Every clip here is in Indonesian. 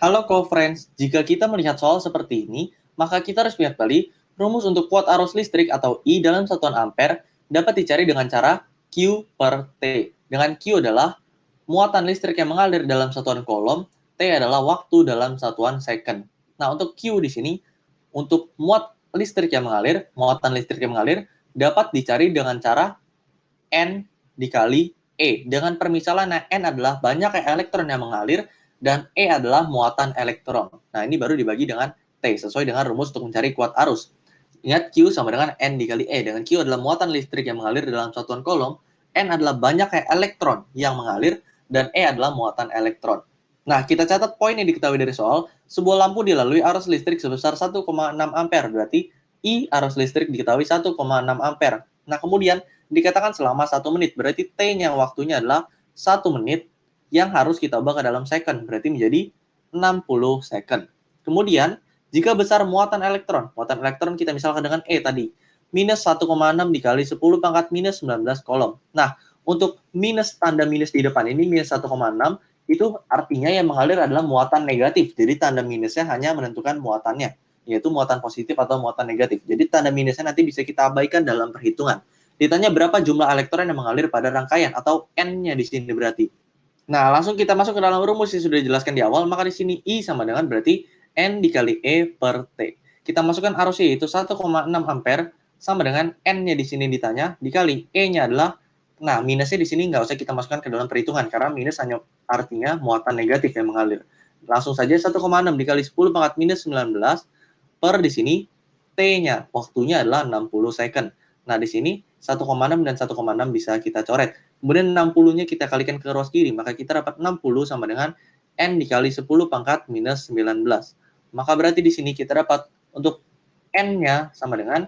Halo co-friends, jika kita melihat soal seperti ini, maka kita harus lihat kembali rumus untuk kuat arus listrik atau I dalam satuan ampere dapat dicari dengan cara Q per T. Dengan Q adalah muatan listrik yang mengalir dalam satuan kolom, T adalah waktu dalam satuan second. Nah, untuk Q di sini, untuk muatan listrik yang mengalir dapat dicari dengan cara N dikali E. Dengan permisalan N adalah banyaknya elektron yang mengalir dan E adalah muatan elektron. Nah, ini baru dibagi dengan T sesuai dengan rumus untuk mencari kuat arus. Ingat Q sama dengan N dikali E. Dengan Q adalah muatan listrik yang mengalir dalam satuan kolom, N adalah banyaknya elektron yang mengalir, dan E adalah muatan elektron. Nah, kita catat poin yang diketahui dari soal, sebuah lampu dilalui arus listrik sebesar 1,6 ampere, berarti I arus listrik diketahui 1,6 ampere. Nah, kemudian dikatakan selama 1 menit, berarti T-nya waktunya adalah 1 menit yang harus kita ubah ke dalam second, berarti menjadi 60 second. Kemudian, jika besar muatan elektron kita misalkan dengan E tadi, minus 1,6 dikali 10 pangkat minus 19 kolom. Nah, untuk minus tanda minus di depan ini, minus 1,6, itu artinya yang mengalir adalah muatan negatif. Jadi tanda minusnya hanya menentukan muatannya, yaitu muatan positif atau muatan negatif. Jadi tanda minusnya nanti bisa kita abaikan dalam perhitungan. Ditanya berapa jumlah elektron yang mengalir pada rangkaian atau N-nya di sini berarti. Nah, langsung kita masuk ke dalam rumus yang sudah dijelaskan di awal, maka di sini I sama dengan berarti N dikali E per T. Kita masukkan arusnya yaitu 1,6 ampere sama dengan N-nya di sini ditanya, dikali E-nya adalah, nah minusnya di sini nggak usah kita masukkan ke dalam perhitungan, karena minus hanya artinya muatan negatif yang mengalir. Langsung saja 1,6 dikali 10 pangkat minus 19 per di sini T-nya, waktunya adalah 60 second. Nah, di sini 1,6 dan 1,6 bisa kita coret. Kemudian 60-nya kita kalikan ke ruas kiri, maka kita dapat 60 sama dengan N dikali 10 pangkat minus 19. Maka berarti di sini kita dapat untuk N-nya sama dengan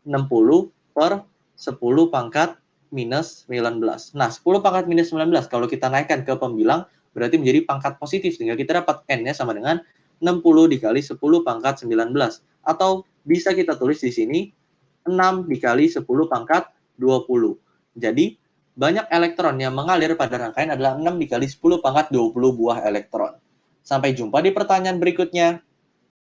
60 per 10 pangkat minus 19. Nah, 10 pangkat minus 19, kalau kita naikkan ke pembilang, berarti menjadi pangkat positif, sehingga kita dapat N-nya sama dengan 60 dikali 10 pangkat 19. Atau bisa kita tulis di sini 6 dikali 10 pangkat 20. Jadi, banyak elektron yang mengalir pada rangkaian adalah 6 dikali 10 pangkat 20 buah elektron. Sampai jumpa di pertanyaan berikutnya.